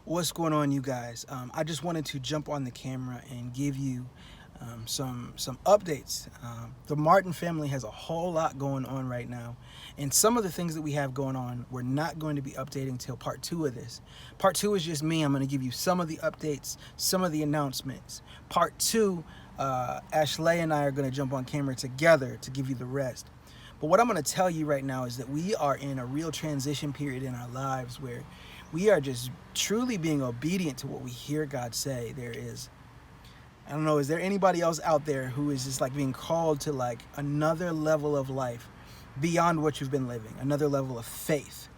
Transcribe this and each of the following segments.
What's going on, you guys? I just wanted to jump on the camera and give you some updates. The Martin family has a whole lot going on right now, and some of the things that we have going on, we're not going to be updating till part two of this. Part two is just me. I'm going to give you some of the updates, some of the announcements. Part two, Ashleigh and I are going to jump on camera together to give you the rest. But what I'm going to tell you right now is that we are in a real transition period in our lives where we are just truly being obedient to what we hear God say. I don't know, is there anybody else out there who is just like being called to like another level of life beyond what you've been living, another level of faith?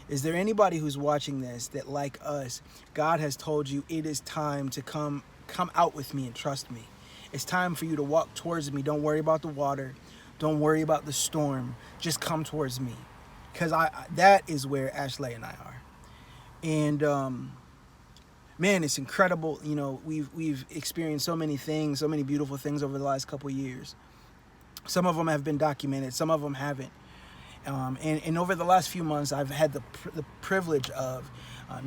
Is there anybody who's watching this that, like us, God has told you it is time to come out with me and trust me? It's time for you to walk towards me. Don't worry about the water. Don't worry about the storm. Just come towards me. Because that is where Ashleigh and I are. And man, it's incredible. You know, we've experienced so many things, so many beautiful things over the last couple of years. Some of them have been documented, some of them haven't. And over the last few months, I've had the privilege of,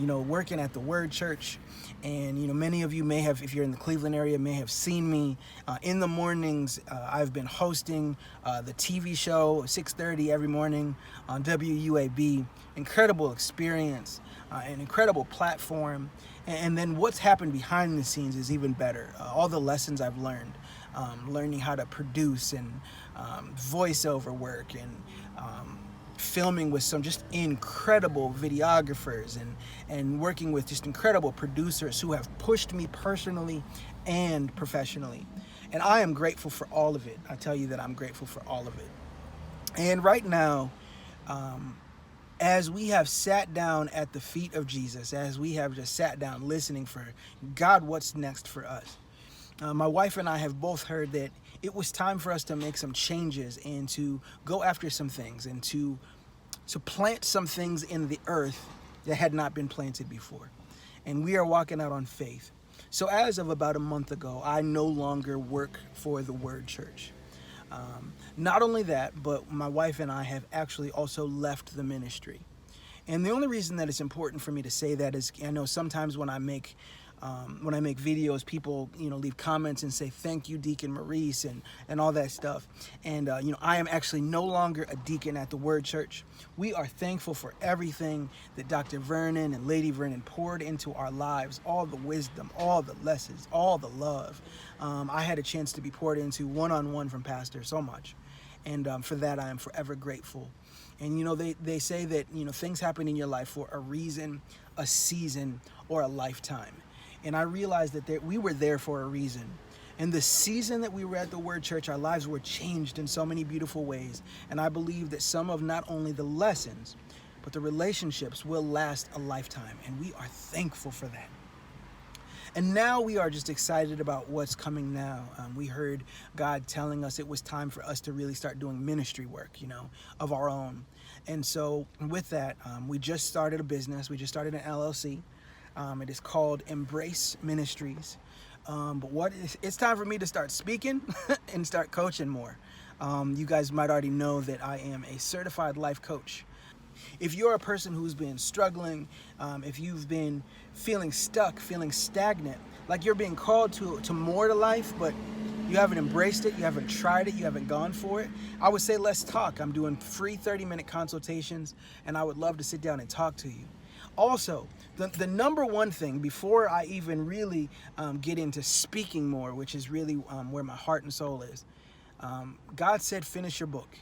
working at the Word Church. And, many of you may have, if you're in the Cleveland area, may have seen me in the mornings. I've been hosting the TV show 6:30 every morning on WUAB. Incredible experience, an incredible platform. And then what's happened behind the scenes is even better. All the lessons I've learned, learning how to produce and voiceover work and filming with some just incredible videographers and working with just incredible producers who have pushed me personally and professionally. And I am grateful for all of it. I tell you that I'm grateful for all of it. And right now, as we have sat down at the feet of Jesus, as we have just sat down listening for God, what's next for us? My wife and I have both heard that it was time for us to make some changes and to go after some things and to plant some things in the earth that had not been planted before. And we are walking out on faith. So as of about a month ago, I no longer work for the Word Church. Not only that, but my wife and I have actually also left the ministry. And the only reason that it's important for me to say that is I know sometimes when I make videos, people, leave comments and say, thank you, Deacon Maurice, and all that stuff. And, I am actually no longer a deacon at the Word Church. We are thankful for everything that Dr. Vernon and Lady Vernon poured into our lives, all the wisdom, all the lessons, all the love. I had a chance to be poured into one-on-one from Pastor so much. And for that, I am forever grateful. And, they say that, things happen in your life for a reason, a season, or a lifetime. And I realized that we were there for a reason. And the season that we were at the Word Church, our lives were changed in so many beautiful ways. And I believe that some of not only the lessons, but the relationships will last a lifetime. And we are thankful for that. And now we are just excited about what's coming now. We heard God telling us it was time for us to really start doing ministry work, of our own. And so with that, we just started a business. We just started an LLC. It is called Embrace Ministries. But it's time for me to start speaking and start coaching more. You guys might already know that I am a certified life coach. If you're a person who's been struggling, if you've been feeling stuck, feeling stagnant, like you're being called to more to life, but you haven't embraced it, you haven't tried it, you haven't gone for it, I would say let's talk. I'm doing free 30-minute consultations, and I would love to sit down and talk to you. Also, the number one thing, before I even really get into speaking more, which is really where my heart and soul is, God said, finish your book.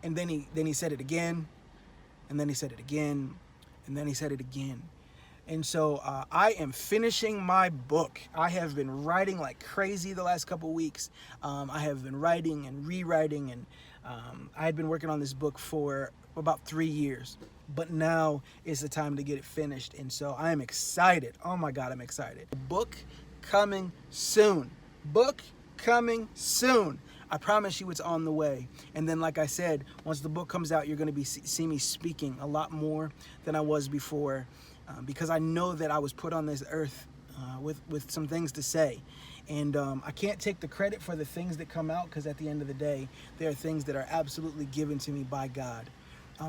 And then he said it again, and then he said it again, and then he said it again. And so I am finishing my book. I have been writing like crazy the last couple weeks. I have been writing and rewriting, and I had been working on this book for about 3 years. But now is the time to get it finished. And so I am excited. Oh my God, I'm excited. Book coming soon. Book coming soon. I promise you it's on the way. And then, like I said, once the book comes out, you're going to see me speaking a lot more than I was before, because I know that I was put on this earth with some things to say. And I can't take the credit for the things that come out, because at the end of the day, there are things that are absolutely given to me by God.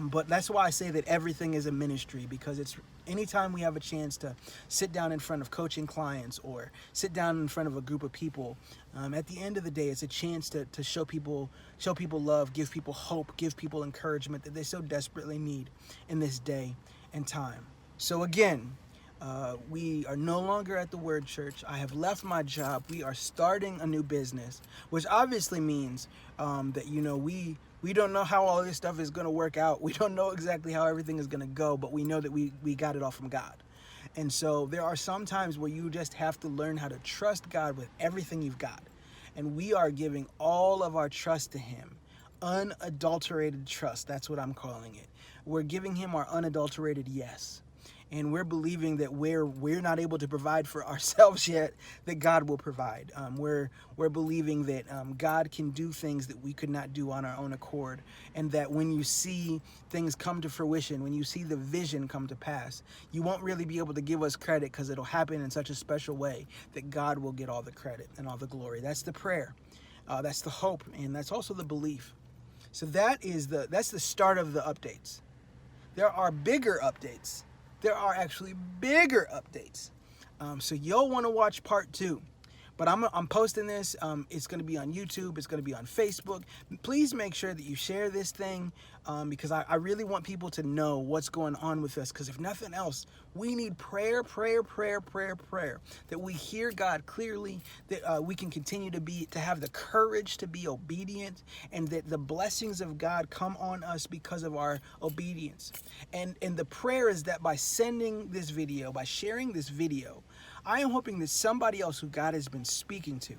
But that's why I say that everything is a ministry, because it's anytime we have a chance to sit down in front of coaching clients or sit down in front of a group of people, at the end of the day, it's a chance to show people love, give people hope, give people encouragement that they so desperately need in this day and time. So again, we are no longer at the Word Church. I have left my job. We are starting a new business, which obviously means that, we don't know how all this stuff is going to work out. We don't know exactly how everything is going to go, but we know that we got it all from God. And so there are some times where you just have to learn how to trust God with everything you've got. And we are giving all of our trust to Him. Unadulterated trust, that's what I'm calling it. We're giving Him our unadulterated yes. And we're believing that we're not able to provide for ourselves yet, that God will provide. We're believing that God can do things that we could not do on our own accord, and that when you see things come to fruition, when you see the vision come to pass, you won't really be able to give us credit because it'll happen in such a special way that God will get all the credit and all the glory. That's the prayer. That's the hope, and that's also the belief. So that's the start of the updates. There are bigger updates. There are actually bigger updates. So you'll want to watch part 2. But I'm posting this. It's going to be on YouTube. It's going to be on Facebook. Please make sure that you share this thing because I really want people to know what's going on with us. Because if nothing else, we need prayer. That we hear God clearly, that we can continue to have the courage to be obedient, and that the blessings of God come on us because of our obedience. And the prayer is that by sending this video, by sharing this video, I am hoping that somebody else who God has been speaking to,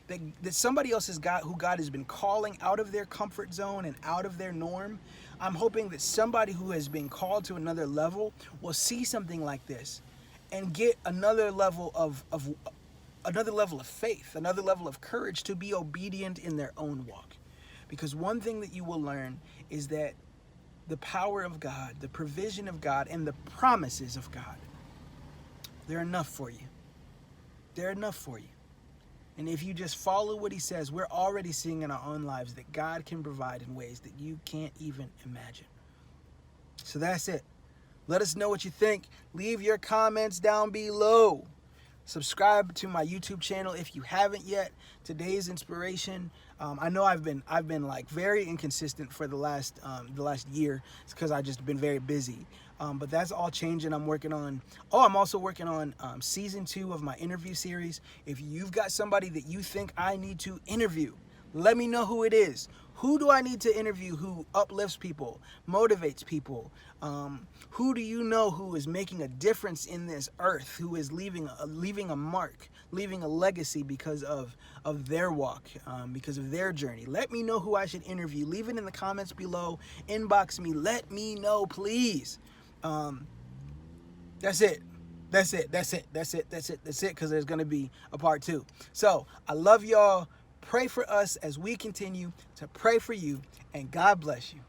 that somebody else who God has been calling out of their comfort zone and out of their norm, I'm hoping that somebody who has been called to another level will see something like this and get another level of faith, another level of courage to be obedient in their own walk. Because one thing that you will learn is that the power of God, the provision of God, and the promises of God, they're enough for you. They're enough for you. And if you just follow what He says, we're already seeing in our own lives that God can provide in ways that you can't even imagine. So that's it. Let us know what you think. Leave your comments down below. Subscribe to my YouTube channel if you haven't yet. Today's inspiration. I know I've been like very inconsistent for the last year. It's because I've just been very busy. But that's all changing. I'm also working on season 2 of my interview series. If you've got somebody that you think I need to interview, let me know who it is. Who do I need to interview who uplifts people, motivates people? Who do you know who is making a difference in this earth, who is leaving a mark, leaving a legacy because of their walk, because of their journey? Let me know who I should interview. Leave it in the comments below. Inbox me. Let me know, please. That's it. That's it. Because there's going to be a part 2. So I love y'all. Pray for us as we continue to pray for you, and God bless you.